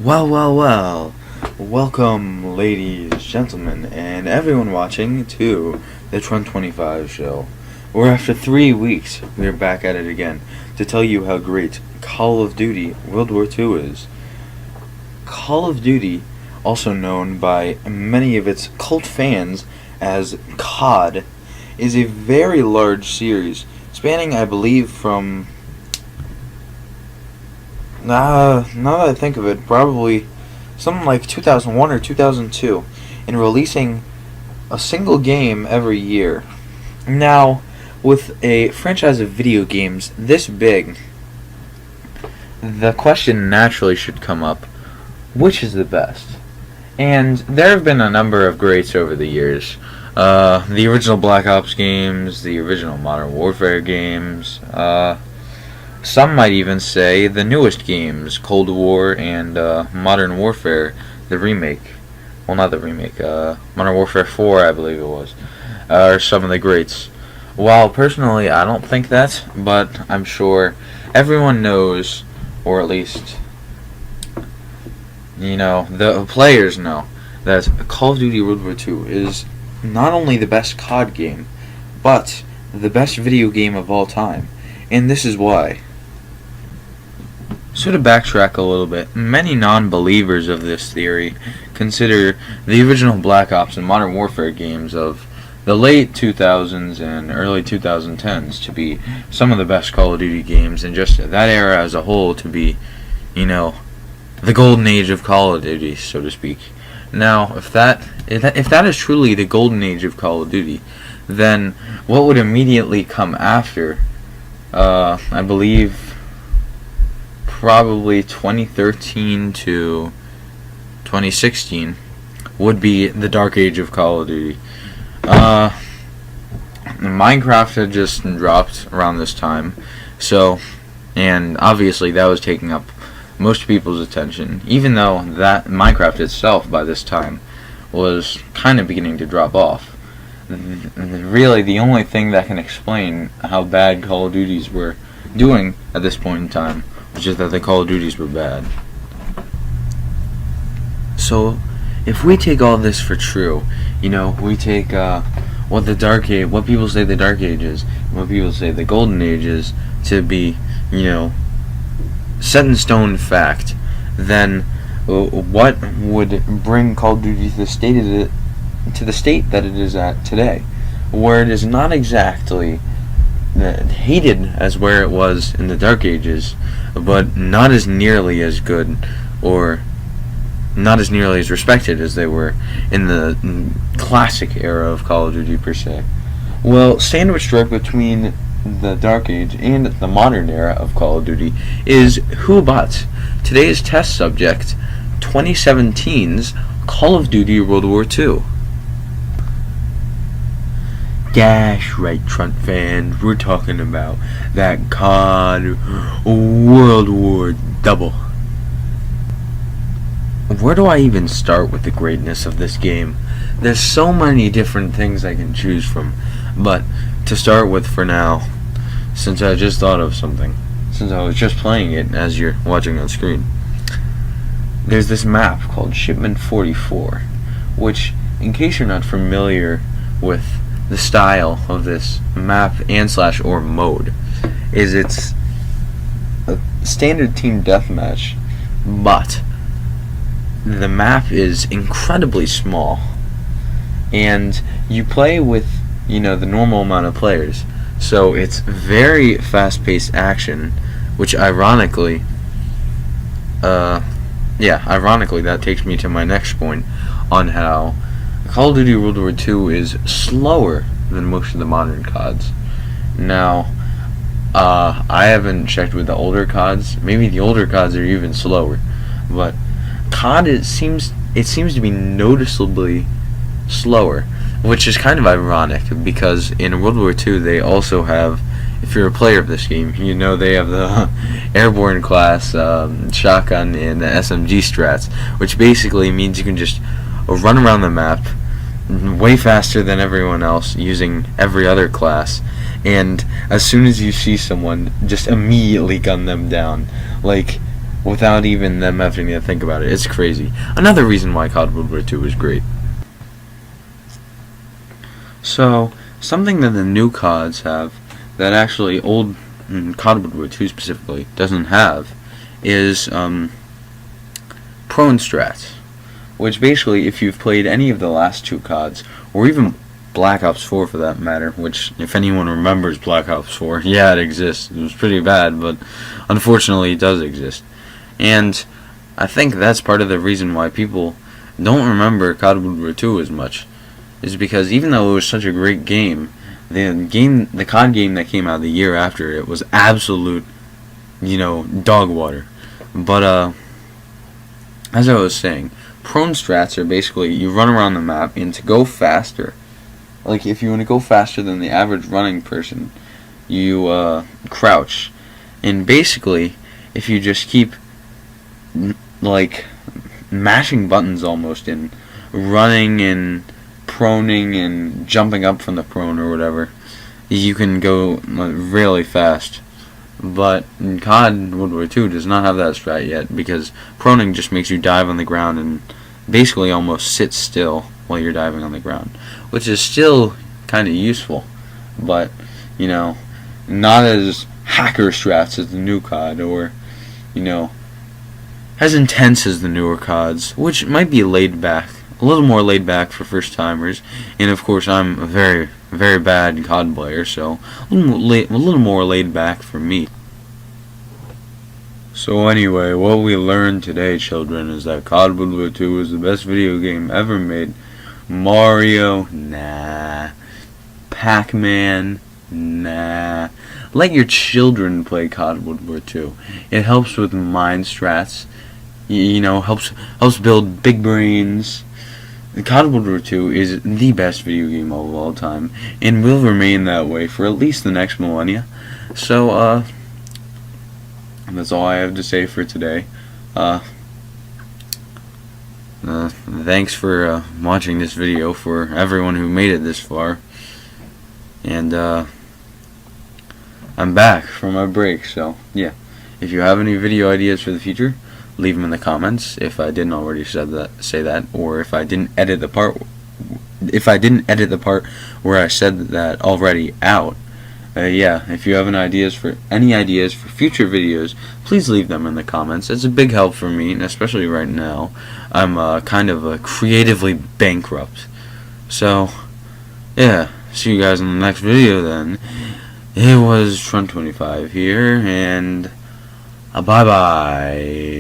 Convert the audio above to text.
Well. Welcome, ladies, gentlemen, and everyone watching to the Trent 25 show. Where after 3 weeks, we're back at it again to tell you how great Call of Duty World War II is. Call of Duty, also known by many of its cult fans as COD, is a very large series, spanning, I believe, from... now that I think of it, probably something like 2001 or 2002, and releasing a single game every year. Now, with a franchise of video games this big, the question naturally should come up, which is the best? And there have been a number of greats over the years. The original Black Ops games, the original Modern Warfare games, some might even say the newest games, Cold War and Modern Warfare, the remake. Well, not the remake, Modern Warfare 4, I believe it was, are some of the greats. While personally I don't think that, but I'm sure everyone knows, or at least, the players know, that Call of Duty World War II is not only the best COD game, but the best video game of all time. And this is why. So to backtrack a little bit, many non-believers of this theory consider the original Black Ops and Modern Warfare games of the late 2000s and early 2010s to be some of the best Call of Duty games, and just that era as a whole to be, the golden age of Call of Duty, so to speak. Now, if that is truly the golden age of Call of Duty, then what would immediately come after, I believe, probably 2013 to 2016 would be the dark age of Call of Duty. Minecraft had just dropped around this time, and obviously that was taking up most people's attention, even though that Minecraft itself by this time was kind of beginning to drop off. Really, the only thing that can explain how bad Call of Duties were doing at this point in time was just that the Call of Duties were bad. So, if we take all this for true, we take what people say the Dark Age is, and what people say the Golden Age is, to be, set in stone fact, then what would bring Call of Duty to the state that it is at today, where it is not exactly hated as where it was in the Dark Ages, but not as nearly as good or not as nearly as respected as they were in the classic era of Call of Duty per se. Well, sandwiched right between the Dark Age and the modern era of Call of Duty is who but today's test subject, 2017's Call of Duty World War II. Dash right, Trent fans, we're talking about that COD World War Double. Where do I even start with the greatness of this game? There's so many different things I can choose from, but to start with for now, since I just thought of something, since I was just playing it as you're watching on screen, there's this map called Shipment 44, which, in case you're not familiar with the style of this map and/or mode, is it's a standard team deathmatch, but the map is incredibly small, and you play with the normal amount of players, so it's very fast-paced action, which ironically that takes me to my next point on how Call of Duty World War II is slower than most of the modern CODs. Now, I haven't checked with the older CODs. Maybe the older CODs are even slower, but COD it seems to be noticeably slower, which is kind of ironic because in World War II they also have, if you're a player of this game, they have the airborne class shotgun and the SMG strats, which basically means you can just run around the map way faster than everyone else using every other class, and as soon as you see someone, just immediately gun them down. Like, without even them having to think about it. It's crazy. Another reason why CODWW2 is great. So, something that the new CODs have that actually old CODWW2 specifically doesn't have is prone strats, which basically, if you've played any of the last two CODs, or even Black Ops 4 for that matter, which, if anyone remembers Black Ops 4, yeah, it exists. It was pretty bad, but unfortunately it does exist. And I think that's part of the reason why people don't remember CODWW2 as much, is because even though it was such a great game, the COD game that came out the year after it was absolute, dog water. But as I was saying, prone strats are basically you run around the map, and to go faster, like if you want to go faster than the average running person, you crouch, and basically if you just keep like mashing buttons almost and running and proning and jumping up from the prone or whatever, you can go really fast. But CODWW2 does not have that strat yet, because proning just makes you dive on the ground and basically almost sit still while you're diving on the ground, which is still kind of useful, but not as hacker strats as the new COD, or as intense as the newer CODs, which might be laid back, a little more laid back for first timers. And of course, I'm a very, very bad COD player, so a little more laid back for me. So anyway, what we learned today, children, is that CODWW2 is the best video game ever made. Mario, nah. Pac-Man, nah. Let your children play CODWW2. It helps with mind strats. Helps build big brains. CODWW2 is the best video game of all time, and will remain that way for at least the next millennia. So, that's all I have to say for today. Thanks for watching this video, for everyone who made it this far. And I'm back from my break, so yeah. If you have any video ideas for the future, leave them in the comments. If I didn't already say that, or if I didn't edit the part where I said that already out. Yeah, if you have any ideas for future videos, please leave them in the comments. It's a big help for me, and especially right now, I'm kind of creatively bankrupt. So, yeah, see you guys in the next video then. It was Trent25 here, and bye-bye.